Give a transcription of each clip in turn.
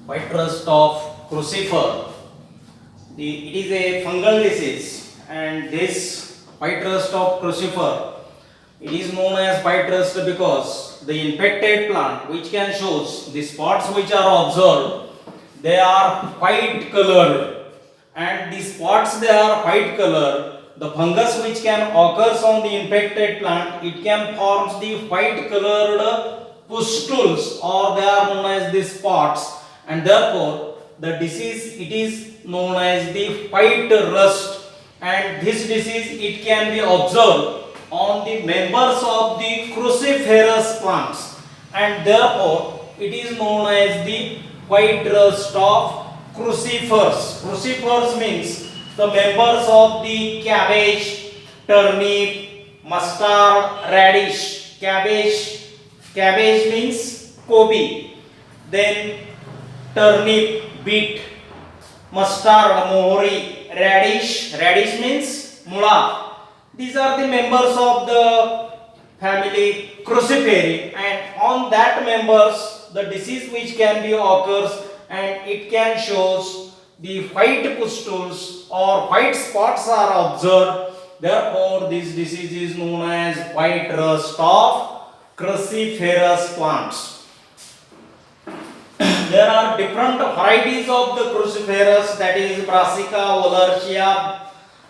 White rust of crucifer. It is a fungal disease, and this white rust of crucifer, it is known as white rust because the infected plant which can shows the spots which are observed, they are white colored, and the spots they are white color. The fungus which can occurs on the infected plant, it can forms the white colored pustules, or they are known as the spots, and therefore the disease it is known as the white rust. And this disease it can be observed on the members of the cruciferous plants, and therefore it is known as the white rust of crucifers. Crucifers means the members of the cabbage, turnip, mustard, radish. Cabbage means kobi. Then turnip, beet, mustard, mohori, radish means mula. These are the members of the family cruciferae, and on that members the disease which can be occurs, and it can shows the white pustules or white spots are observed. Therefore this disease is known as white rust of cruciferous plants. There are different varieties of the cruciferous, that is Brassica oleracea,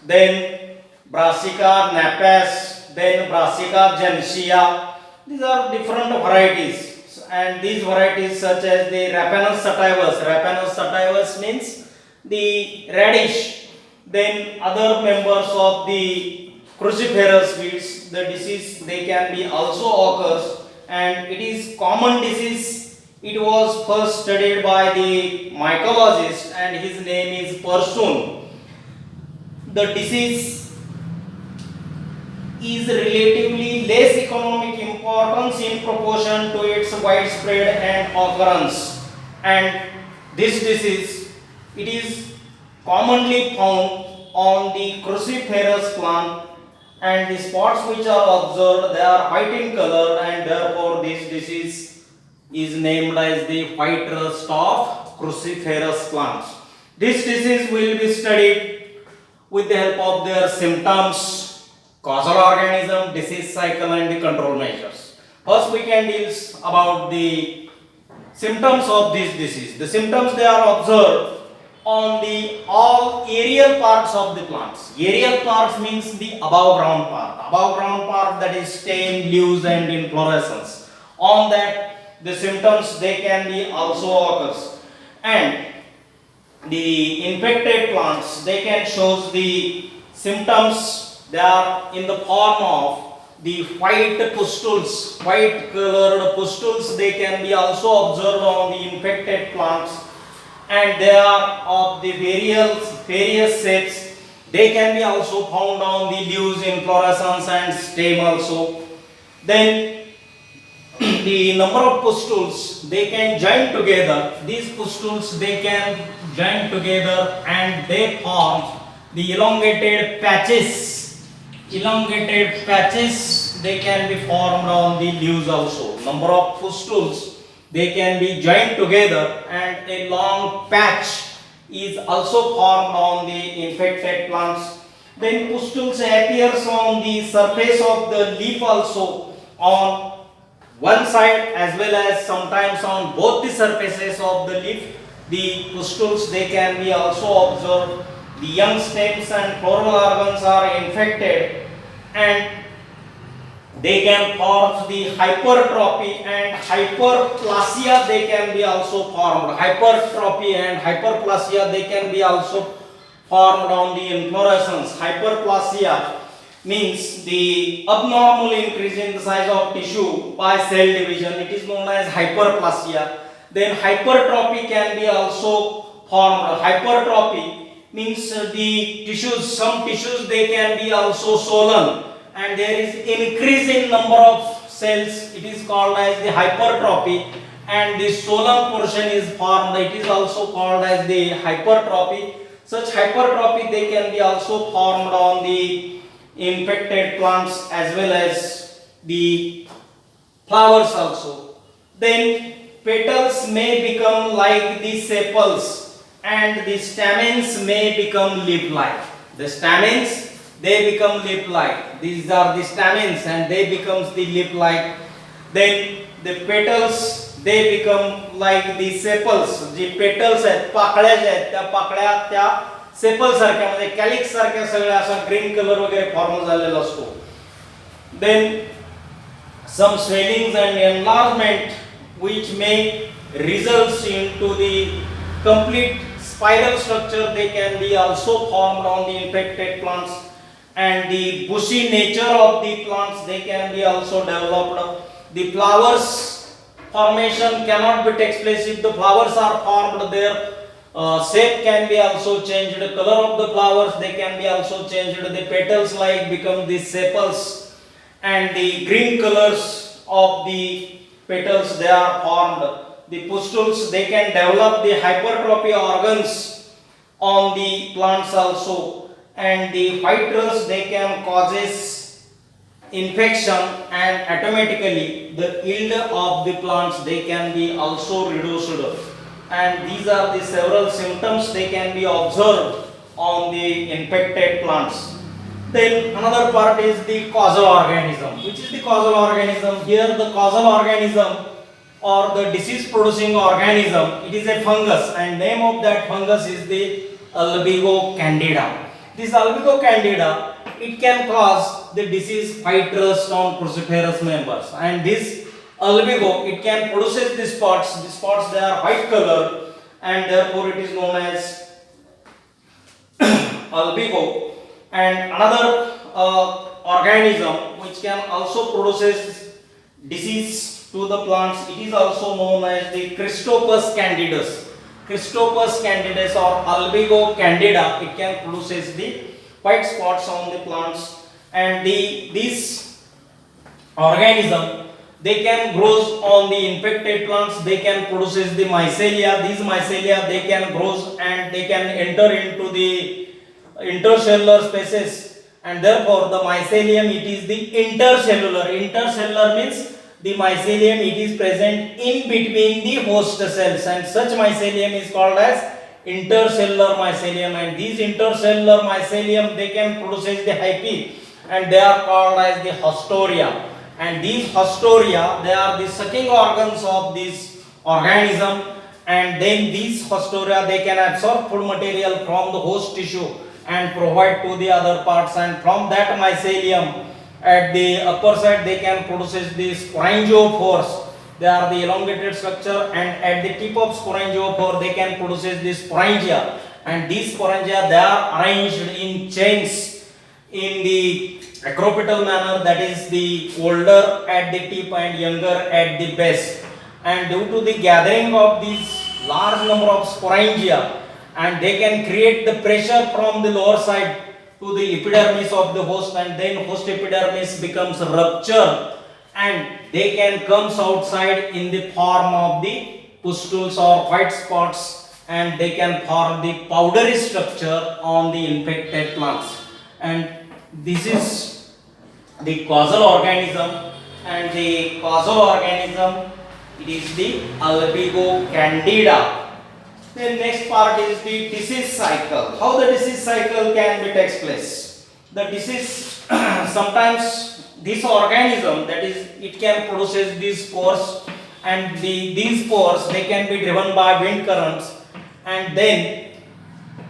then Brassica napes, then Brassica gentiana. These are different varieties, and these varieties such as the Raphanus sativus. Raphanus sativus means the radish. Then other members of the cruciferous weeds, the disease they can be also occurs, and it is common disease. It was first studied by the mycologist, and his name is Persoon. The disease is relatively less economic importance in proportion to its widespread and occurrence, and this disease it is commonly found on the cruciferous plant, and the spots which are observed they are white in color, and therefore this disease is named as the white rust of cruciferous plants. This disease will be studied with the help of their symptoms, causal organism, disease cycle, and the control measures. First we can deal about the symptoms of this disease. The symptoms they are observed on the all aerial parts of the plants. Aerial parts means the above ground part. Above ground part, that is stem, leaves, and inflorescence. On that the symptoms they can be also occurs, and the infected plants they can shows the symptoms. They are in the form of the white pustules, white colored pustules they can be also observed on the infected plants, and they are of the various shapes. They can be also found on the leaves, inflorescence, and stem also. Then the number of pustules they can join together. These pustules they can join together, and they form the elongated patches. Elongated patches they can be formed on the leaves also. Number of pustules they can be joined together, and a long patch is also formed on the infected plants. Then pustules appears on the surface of the leaf also, on one side as well as sometimes on both the surfaces of the leaf. The pustules they can be also observed. The young stems and floral organs are infected, and they can form the hypertrophy and hyperplasia they can be also formed. Hypertrophy and hyperplasia they can be also formed on the inflorescence. Hyperplasia means the abnormal increase in the size of tissue by cell division. It is known as hyperplasia. Then hypertrophy can be also formed. Hypertrophy means the tissues, some tissues they can be also swollen, and there is increase in number of cells. It is called as the hypertrophy, and the swollen portion is formed. It is also called as the hypertrophy. Such hypertrophy they can be also formed on the infected plants as well as the flowers also. Then petals may become like the sepals and the stamens may become leaf-like. The stamens, they become leaf-like. These are the stamens and they becomes the leaf-like. Then the petals, they become like the sepals. J petals आहेत, पाकळ्या ज्या आहेत, त्या पाकळ्या त्या sepal सारख्या म्हणजे calyx सारख्या सगळ्या असा ग्रीन कलर वगैरे फॉर्म झालेला असतो. Then some swellings and enlargement which may result into the complete spiral structure, they can be also formed on the infected plants, and the bushy nature of the plants, they can be also developed. The flowers formation cannot be takes place if the flowers are formed, their shape can be also changed, the color of the flowers they can be also changed, the petals like become the sepals, and the green colors of the petals they are formed. The pustules, they can develop the hypertrophy organs on the plants also, and the white rust, they can causes infection, and automatically the yield of the plants they can be also reduced, and these are the several symptoms they can be observed on the infected plants. Then another part is the causal organism. Which is the causal organism? Here the causal organism or the disease producing organism, it is a fungus, and name of that fungus is the Albigo candida. This Albigo candida, it can cause the disease white rust on cruciferous members, and this albigo, it can produces the spots. The spots, they are white color, and therefore it is known as albigo. And another organism which can also produces disease to the plants, it is also known as the Christopus candidus. Christopus candidus or albigo candida, it can produces the white spots on the plants, and this organism, they can grow on the infected plants, they can produces the mycelia. These mycelia, they can grow and they can enter into the intercellular spaces, and therefore the mycelium, it is the intercellular. Intercellular means the mycelium, it is present in between the host cells, and such mycelium is called as intercellular mycelium, and these intercellular mycelium, they can produce the hyphae, and they are called as the haustoria, and these haustoria, they are the sucking organs of this organism, and then these haustoria, they can absorb food material from the host tissue and provide to the other parts, and from that mycelium at the upper side they can produce the sporangiophores. They are the elongated structure, and at the tip of sporangiophore they can produce the sporangia, and these sporangia, they are arranged in chains in the acropetal manner, that is the older at the tip and younger at the base, and due to the gathering of these large number of sporangia, and they can create the pressure from the lower side to the epidermis of the host, and then host epidermis becomes ruptured, and they can comes outside in the form of the pustules or white spots, and they can form the powdery structure on the infected plants. And this is the causal organism, and the causal organism, it is the albigo candida. Then next part is the disease cycle. How the disease cycle can be takes place? The disease sometimes this organism, that is, it can produce these spores, and these spores, they can be driven by wind currents, and then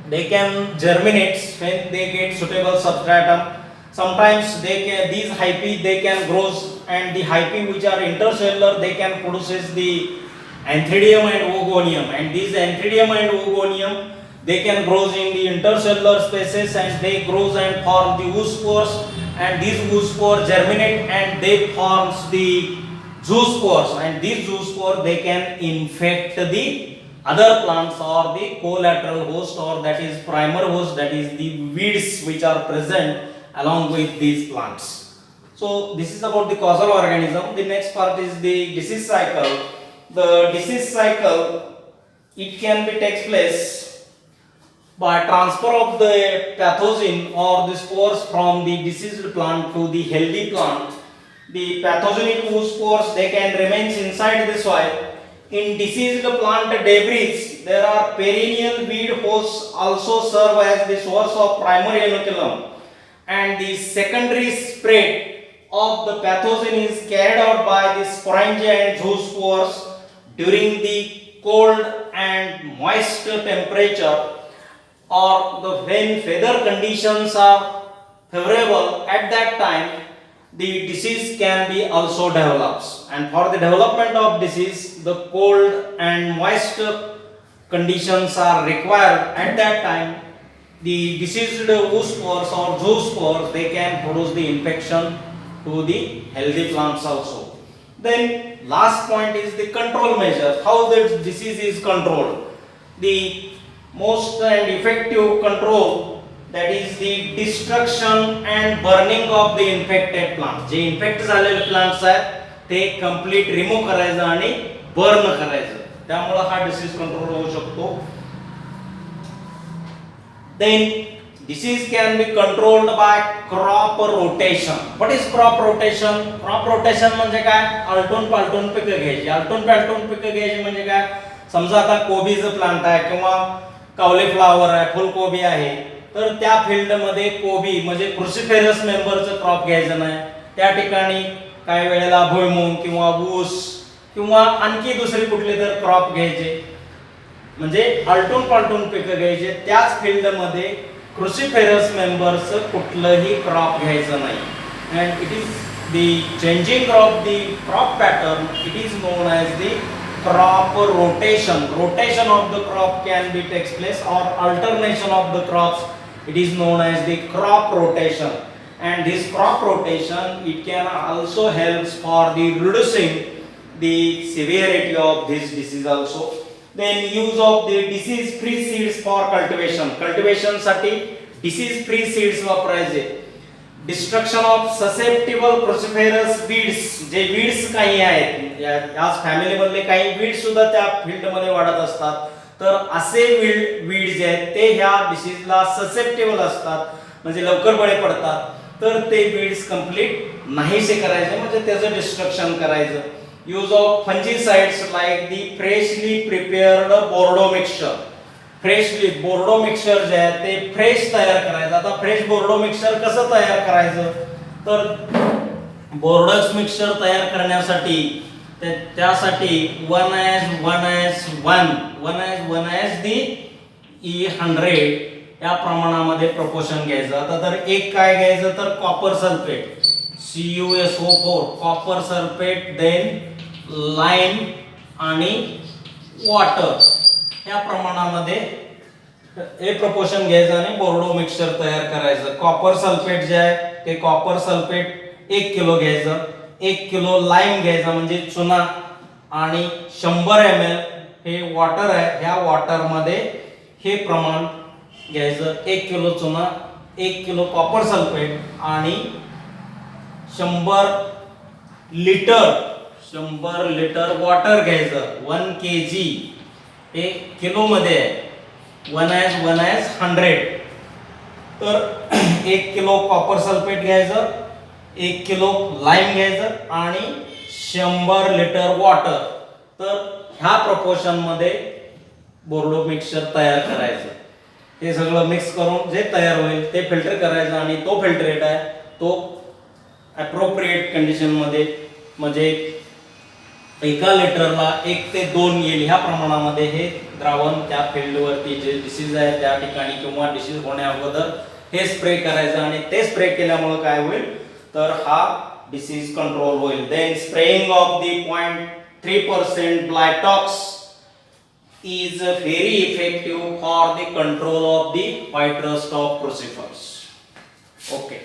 they can germinate when they get suitable substratum. Sometimes these hyphae, they can grow, and the hyphae which are intercellular, they can produce the Anthridium and Oogonium, and these Anthridium and Oogonium, they can grow in the intercellular spaces, and they grow and form the oospores, and these oospores germinate and they forms the zoospores, and these zoospores, they can infect the other plants or the collateral host, or that is primer host, that is the weeds which are present along with these plants. So this is about the causal organism. The next part is the disease cycle. The disease cycle, it can be takes place by transfer of the pathogen or the spores from the diseased plant to the healthy plant. The pathogenic spores, they can remain inside the soil. In diseased plant debris, there are perennial weed hosts also serve as the source of primary inoculum, and the secondary spread of the pathogen is carried out by the sporangia and zoospores during the cold and moist temperature, or when weather conditions are favorable. At that time the disease can be also develops, and for the development of disease the cold and moist conditions are required. At that time the diseased oospores or zoospores, they can produce the infection to the healthy plants also. Then last point is the control measures, how the disease is controlled. The most and effective control, that is the destruction and burning of the infected plants. J infect झालेले plants आहेत ते complete remove करायचं आणि burn करायचं, त्यामुळे हा disease control होऊ शकतो. Then disease can be controlled by crop rotation. What is crop rotation? Crop rotation म्हणजे काय? आलटून पालटून पिकं घ्यायची. आलटून पालटून पिकं घ्यायची म्हणजे काय? समजा आता कोबीचं प्लांट आहे किंवा काउलीफ्लावर आहे, फुलकोबी आहे, तर त्या फील्ड मध्ये कोबी म्हणजे क्रुसिफेरस मेंबरचं क्रॉप घ्यायचं नाही. त्या ठिकाणी काही वेळेला भुईमूग किंवा ऊस किंवा आणखी दुसरी कुठली तर क्रॉप घ्यायचे, म्हणजे आलटून पालटून पिकं घ्यायचे. त्याच फील्ड मध्ये क्रुसिफेरस मेंबरचं कुठलंही क्रॉप घ्यायचं नाही. And it is the changing of the crop pattern, it is known as the crop rotation. Rotation of the crop can be takes place, or alternation of the crops, it is known as the crop rotation. And this crop rotation, it can also helps for the reducing the severity of this disease also. Then use of the disease free seeds for cultivation. Cultivation साठी disease free seeds वापरायचे. Destruction of susceptible cruciferous weeds, J weeds काही आहेत याच family मधले काही weeds सुद्धा त्या field मध्ये वाढत असतात, तर असे वीड जे आहेत ते ह्या डिसीजला ससेप्टेबल असतात, म्हणजे लवकर बळे पडतात, तर ते वीड्स कंप्लीट नाहीसे करायचे, म्हणजे त्याचं डिस्ट्रक्शन करायचं. Use of fungicides like the freshly prepared बोर्डो मिक्सचर. फ्रेशली बोर्डो मिक्सचर जे आहे ते फ्रेश तयार करायचं. आता फ्रेश बोर्डो मिक्सचर कसं तयार करायचं, तर बोर्डोक्स मिक्सचर तयार करण्यासाठी त्यासाठी 1:1:1 दी E100 या प्रमाणामध्ये प्रपोर्शन घ्यायचं. आता तर एक काय घ्यायचं, तर copper sulphate CuSO4 copper sulphate, then lime आणि वॉटर या प्रमाणामध्ये हे प्रपोर्शन घ्यायचं आणि बोर्डो मिक्सचर तयार करायचं. कॉपर सल्फेट जे आहे ते कॉपर सल्फेट 1 किलो घ्यायचं, 1 किलो लाईम घ्यायचा म्हणजे चुना, आणि 100 ml हे वॉटर आहे, ह्या वॉटर मध्ये हे प्रमाण घ्यायचं. 1 किलो चुना, 1 किलो कॉपर सल्फेट आणि 100 लिटर वॉटर घ्यायचं. 1 kg हे किलो मध्ये आहे, 1:1:100. तर 1 किलो कॉपर सल्फेट घ्यायचं, 1 किलो लाईम घ्यायचं आणि 100 लिटर वॉटर. तर ह्या प्रपोर्शन मध्ये बोर्डो मिक्सचर तयार करायचं. हे सगळं मिक्स करून जे तयार होईल ते फिल्टर करायचं, आणि तो फिल्टरेट आहे तो ॲप्रोप्रिएट कंडिशन मध्ये, म्हणजे एका लिटरला 1 ते 2 येईल ह्या प्रमाणामध्ये हे द्रावण त्या फील्ड वरती जे डिसीज आहे त्या ठिकाणी किंवा डिसीज होण्या अगोदर हे स्प्रे करायचं, आणि ते स्प्रे केल्यामुळे काय होईल, तर हा डिसीज कंट्रोल होईल. Then spraying of the 0.3% Blitox is very effective for the control of the white rust of crucifers. Okay.